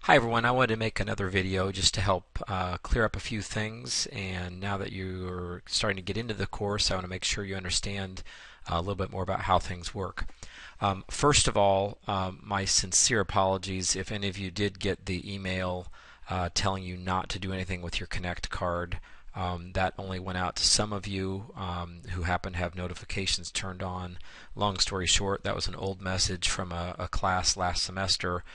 Hi everyone, I wanted to make another video just to help clear up a few things, and now that you're starting to get into the course I want to make sure you understand a little bit more about how things work. First of all, my sincere apologies if any of you did get the email telling you not to do anything with your Connect card. That only went out to some of you who happen to have notifications turned on. Long story short, that was an old message from a class last semester.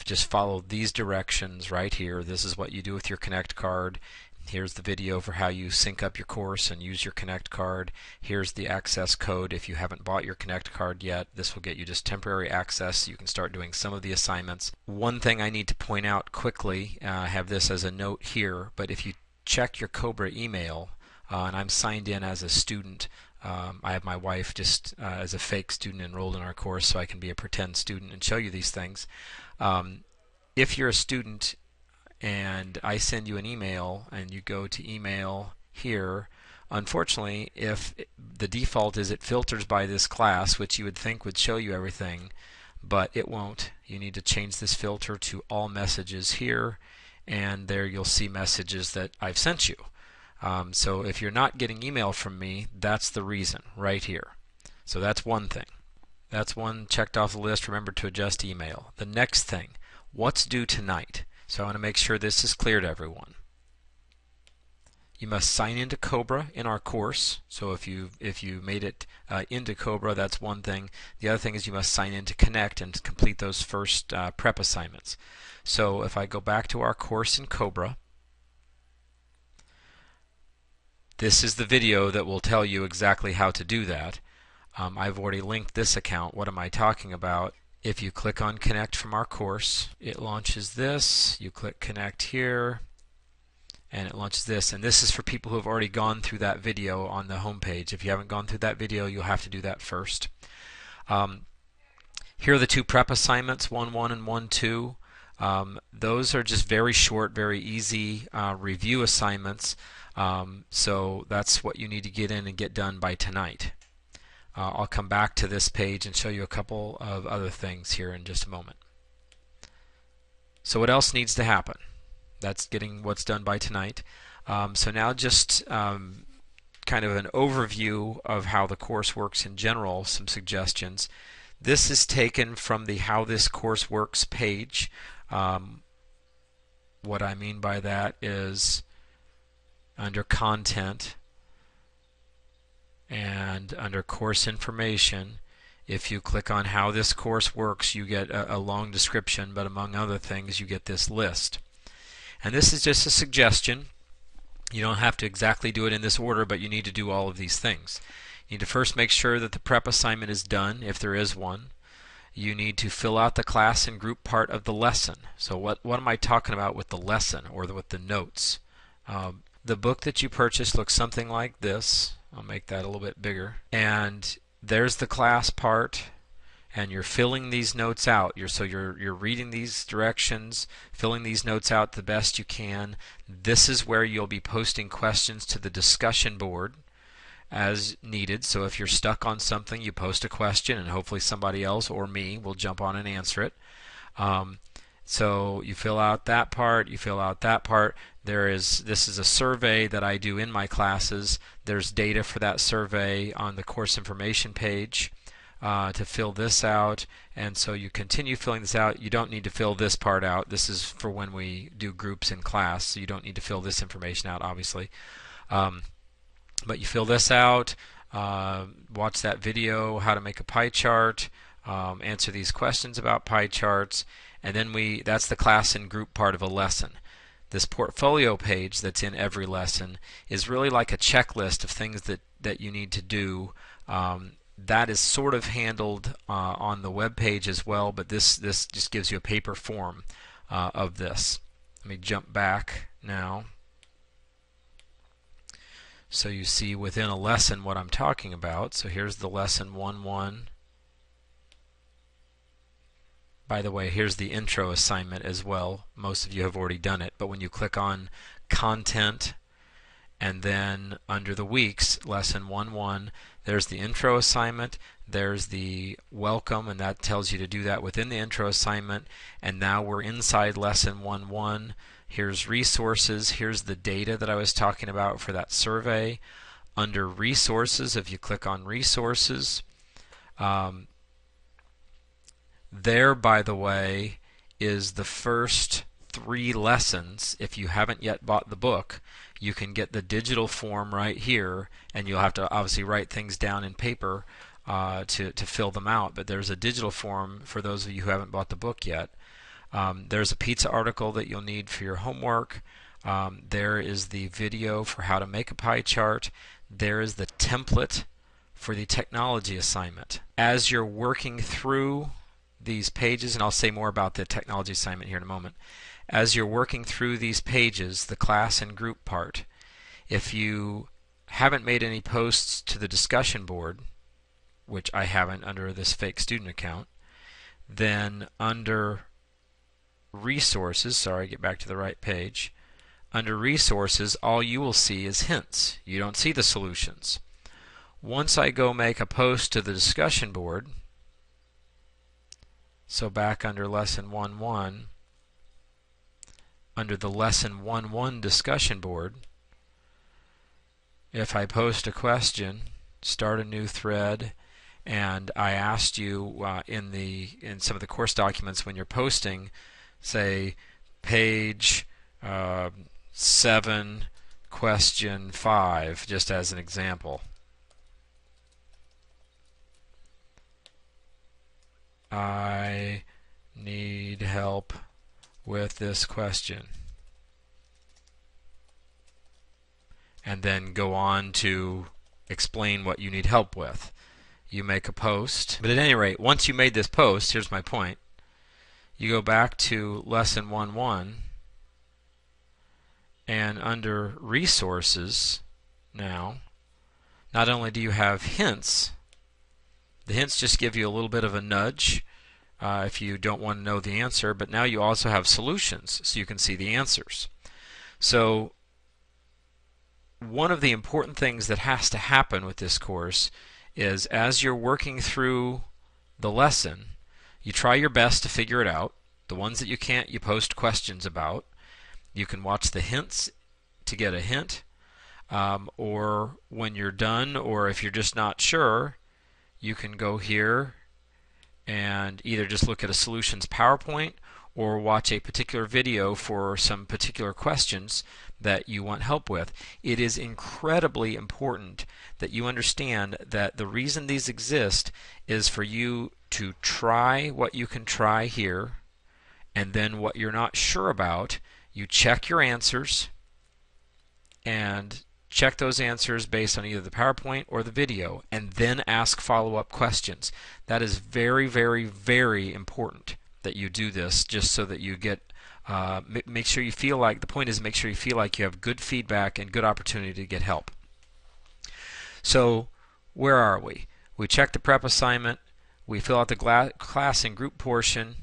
Just follow these directions right here. This is what you do with your Connect card. Here's the video for how you sync up your course and use your Connect card. Here's the access code. If you haven't bought your Connect card yet, this will get you just temporary access so you can start doing some of the assignments. One thing I need to point out quickly, I have this as a note here, but if you check your Cobra email, and I'm signed in as a student. I have my wife just as a fake student enrolled in our course, so I can be a pretend student and show you these things. If you're a student and I send you an email and you go to email here, unfortunately, if the default is it filters by this class, which you would think would show you everything, but it won't. You need to change this filter to all messages here, and there you'll see messages that I've sent you. So if you're not getting email from me, that's the reason right here. So that's one thing. That's one checked off the list. Remember to adjust email. The next thing, what's due tonight? So I want to make sure this is clear to everyone. You must sign into Cobra in our course. So if you made it into Cobra, that's one thing. The other thing is you must sign into Connect and complete those first prep assignments. So if I go back to our course in Cobra, this is the video that will tell you exactly how to do that. I've already linked this account. What am I talking about? If you click on Connect from our course, it launches this. You click Connect here, and it launches this. And this is for people who have already gone through that video on the home page. If you haven't gone through that video, you'll have to do that first. Here are the two prep assignments, 1.1 and 1.2. Those are just very short, very easy review assignments. So that's what you need to get in and get done by tonight. I'll come back to this page and show you a couple of other things here in just a moment. So what else needs to happen? That's getting what's done by tonight. So now just kind of an overview of how the course works in general, some suggestions. This is taken from the How This Course Works page. What I mean by that is under Content and under Course Information, if you click on How This Course Works, you get a long description, but among other things you get this list. And this is just a suggestion. You don't have to exactly do it in this order, but you need to do all of these things. You need to first make sure that the prep assignment is done, if there is one. You need to fill out the class and group part of the lesson. So what am I talking about with the lesson or with the notes? The book that you purchased looks something like this. I'll make that a little bit bigger. And there's the class part, and you're filling these notes out. You're reading these directions, filling these notes out the best you can. This is where you'll be posting questions to the discussion board as needed. So if you're stuck on something, you post a question and hopefully somebody else or me will jump on and answer it. So you fill out that part, you fill out that part. This is a survey that I do in my classes. There's data for that survey on the course information page to fill this out, and so you continue filling this out. You don't need to fill this part out. This is for when we do groups in class, so you don't need to fill this information out, obviously. But you fill this out, watch that video, how to make a pie chart, answer these questions about pie charts, and then that's the class and group part of a lesson. This portfolio page that's in every lesson is really like a checklist of things that you need to do. That is sort of handled on the web page as well, but this just gives you a paper form of this. Let me jump back now. So you see within a lesson what I'm talking about. So here's the lesson 1.1. By the way, here's the intro assignment as well. Most of you have already done it, but when you click on Content And then under the weeks, lesson 1-1, there's the intro assignment, there's the welcome, and that tells you to do that within the intro assignment. And now we're inside lesson 1-1. Here's resources, here's the data that I was talking about for that survey. Under resources, if you click on resources, there, by the way, is the first 3 lessons. If you haven't yet bought the book, you can get the digital form right here, and you'll have to obviously write things down in paper to fill them out, but there's a digital form for those of you who haven't bought the book yet. There's a pizza article that you'll need for your homework. There is the video for how to make a pie chart. There is the template for the technology assignment. As you're working through these pages, and I'll say more about the technology assignment here in a moment, as you're working through these pages, the class and group part, if you haven't made any posts to the discussion board, which I haven't under this fake student account, then under resources, sorry, get back to the right page, under resources, all you will see is hints. You don't see the solutions. Once I go make a post to the discussion board, so back under lesson 1-1, under the lesson 1-1 discussion board, if I post a question, start a new thread, and I asked you in some of the course documents when you're posting, say page 7, question 5, just as an example. I need help with this question. And then go on to explain what you need help with. You make a post. But at any rate, once you made this post, here's my point, you go back to lesson 1-1, and under resources now, not only do you have hints, the hints just give you a little bit of a nudge if you don't want to know the answer, but now you also have solutions so you can see the answers. So one of the important things that has to happen with this course is as you're working through the lesson, you try your best to figure it out. The ones that you can't, you post questions about. You can watch the hints to get a hint, or when you're done, or if you're just not sure, you can go here and either just look at a solutions PowerPoint or watch a particular video for some particular questions that you want help with. It is incredibly important that you understand that the reason these exist is for you to try what you can try here, and then what you're not sure about, you check your answers and check those answers based on either the PowerPoint or the video, and then ask follow-up questions. That is very, very, very important that you do this, just so that you get make sure you feel like, the point is make sure you feel like you have good feedback and good opportunity to get help. So where are we? We check the prep assignment, we fill out the class and group portion,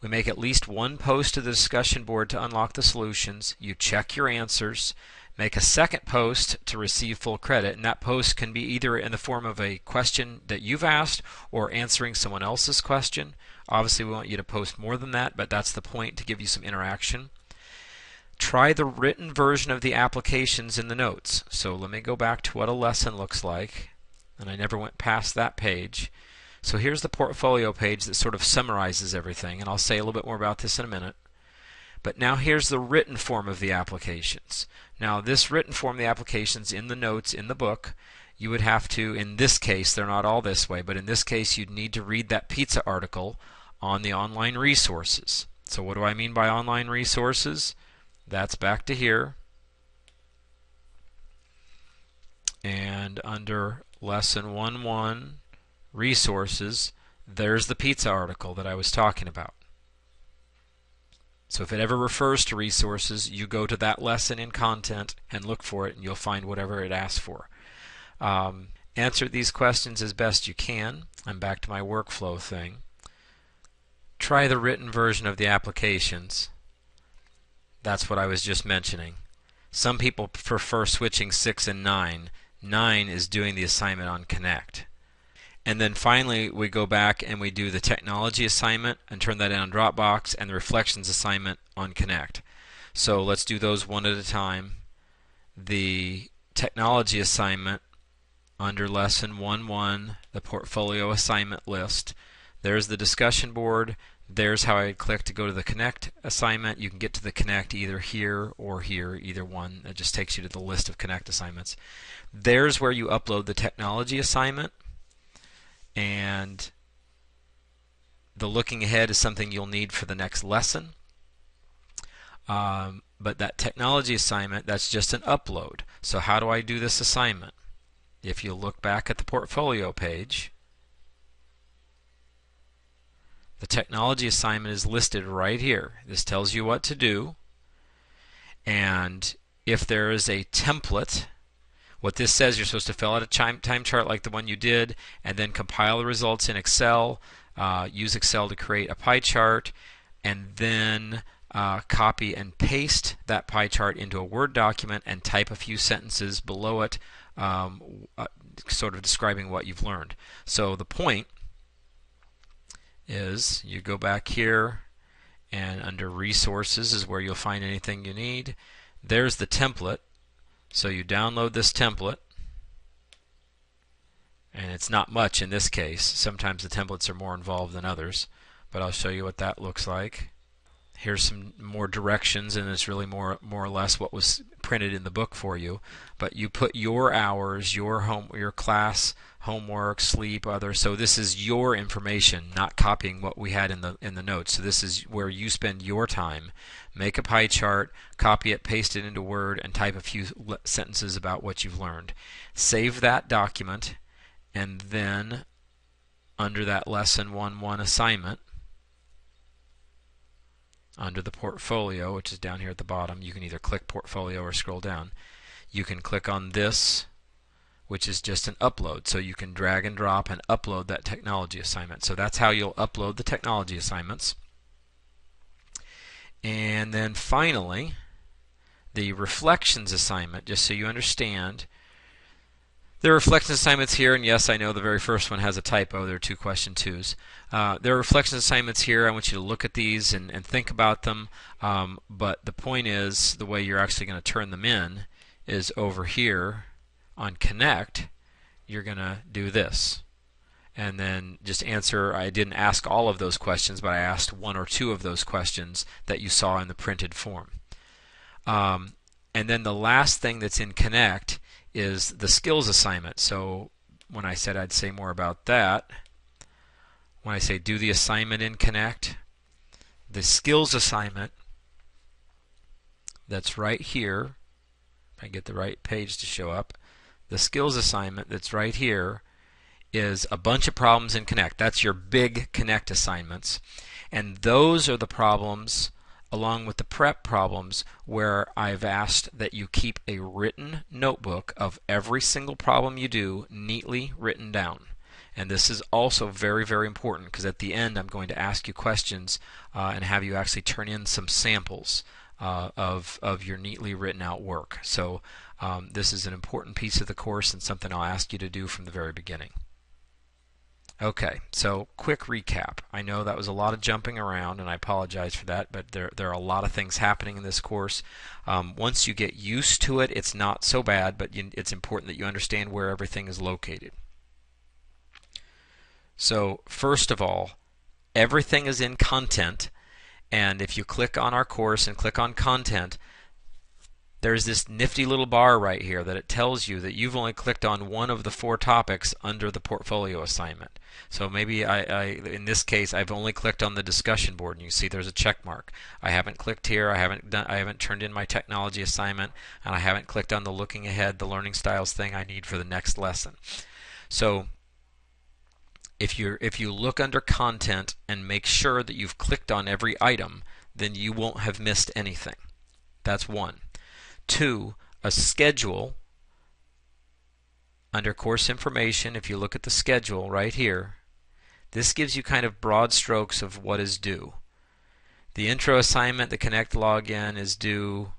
we make at least one post to the discussion board to unlock the solutions, you check your answers, make a second post to receive full credit, and that post can be either in the form of a question that you've asked or answering someone else's question. Obviously we want you to post more than that, but that's the point, to give you some interaction. Try the written version of the applications in the notes. So let me go back to what a lesson looks like, and I never went past that page. So here's the portfolio page that sort of summarizes everything, and I'll say a little bit more about this in a minute. But now here's the written form of the applications. Now this written form of the applications in the notes in the book, you would have to, in this case, they're not all this way, but in this case you'd need to read that pizza article on the online resources. So what do I mean by online resources? That's back to here. And under lesson 1-1 resources, there's the pizza article that I was talking about. So if it ever refers to resources, you go to that lesson in content and look for it, and you'll find whatever it asks for. Answer these questions as best you can. I'm back to my workflow thing. Try the written version of the applications. That's what I was just mentioning. Some people prefer switching 6 and 9. 9 is doing the assignment on Connect. And then finally we go back and we do the technology assignment and turn that in on Dropbox, and the reflections assignment on Connect. So let's do those one at a time. The technology assignment under lesson 1.1, the portfolio assignment list. There's the discussion board. There's how I click to go to the Connect assignment. You can get to the Connect either here or here, either one. It just takes you to the list of Connect assignments. There's where you upload the technology assignment, and the looking ahead is something you'll need for the next lesson. But that technology assignment, that's just an upload. So how do I do this assignment? If you look back at the portfolio page, the technology assignment is listed right here. This tells you what to do. And if there is a template, what this says, you're supposed to fill out a time chart like the one you did, and then compile the results in Excel, use Excel to create a pie chart, and then copy and paste that pie chart into a Word document and type a few sentences below it, sort of describing what you've learned. So the point is, you go back here, and under Resources is where you'll find anything you need. There's the template. So you download this template, and it's not much in this case. Sometimes the templates are more involved than others, but I'll show you what that looks like. Here's some more directions, and it's really more or less what was printed in the book for you. But you put your hours, your class homework, sleep, other. So this is your information, not copying what we had in the notes. So this is where you spend your time. Make a pie chart, copy it, paste it into Word, and type a few sentences about what you've learned. Save that document, and then under that lesson 1.1 assignment, under the portfolio, which is down here at the bottom, you can either click portfolio or scroll down. You can click on this, which is just an upload. So you can drag and drop and upload that technology assignment. So that's how you'll upload the technology assignments. And then finally, the reflections assignment, just so you understand. There are reflections assignments here, and yes, I know the very first one has a typo. There are 2 question 2s. There are reflections assignments here. I want you to look at these and think about them. But the point is, the way you're actually going to turn them in is over here on Connect. You're going to do this. And then just answer. I didn't ask all of those questions, but I asked 1 or 2 of those questions that you saw in the printed form. And then the last thing that's in Connect is the skills assignment. So when I said I'd say more about that, when I say do the assignment in Connect, the skills assignment that's right here, if I get the right page to show up, the skills assignment that's right here is a bunch of problems in Connect. That's your big Connect assignments. And those are the problems, along with the prep problems, where I've asked that you keep a written notebook of every single problem you do neatly written down. And this is also very, very important, because at the end I'm going to ask you questions and have you actually turn in some samples of your neatly written out work. So this is an important piece of the course and something I'll ask you to do from the very beginning. Okay, so quick recap. I know that was a lot of jumping around, and I apologize for that, but there are a lot of things happening in this course. Once you get used to it, it's not so bad, but it's important that you understand where everything is located. So first of all, everything is in content, and if you click on our course and click on content, there's this nifty little bar right here that it tells you that you've only clicked on 1 of the 4 topics under the portfolio assignment. So maybe in this case I've only clicked on the discussion board, and you see there's a check mark. I haven't clicked here, I haven't turned in my technology assignment, and I haven't clicked on the looking ahead, the learning styles thing I need for the next lesson. So if you look under content and make sure that you've clicked on every item, then you won't have missed anything. That's 1. 2, a schedule. Under course information, if you look at the schedule right here, this gives you kind of broad strokes of what is due. The intro assignment, the Connect login, is due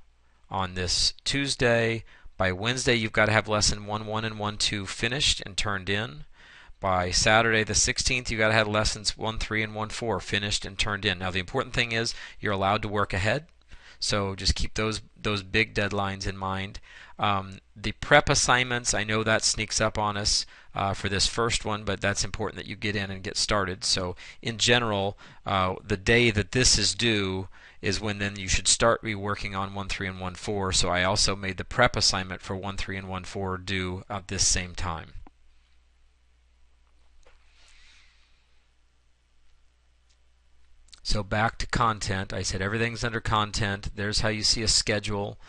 on this Tuesday. By Wednesday, you've got to have lesson 1.1 and 1.2 finished and turned in. By Saturday the 16th, you've got to have lessons 1.3 and 1.4 finished and turned in. Now, the important thing is you're allowed to work ahead, so just keep those big deadlines in mind. The prep assignments, I know that sneaks up on us for this first one, but that's important that you get in and get started. So in general, the day that this is due is when then you should start reworking on 1.3 and 1.4. So I also made the prep assignment for 1.3 and 1.4 due at this same time. So back to content. I said everything's under content. There's how you see a schedule.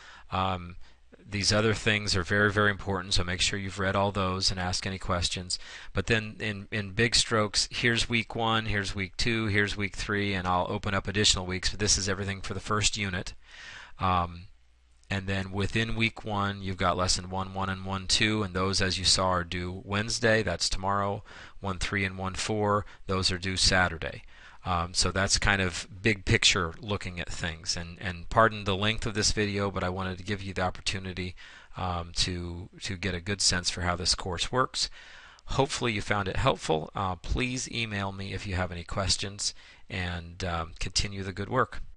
These other things are very, very important, so make sure you've read all those and ask any questions. But then in big strokes, here's week 1, here's week 2, here's week 3, and I'll open up additional weeks, but this is everything for the first unit. And then within week 1, you've got lesson 1.1 and 1.2, and those, as you saw, are due Wednesday, that's tomorrow. 1.3 and 1.4, those are due Saturday. So that's kind of big picture looking at things. And pardon the length of this video, but I wanted to give you the opportunity to get a good sense for how this course works. Hopefully you found it helpful. Please email me if you have any questions, and continue the good work.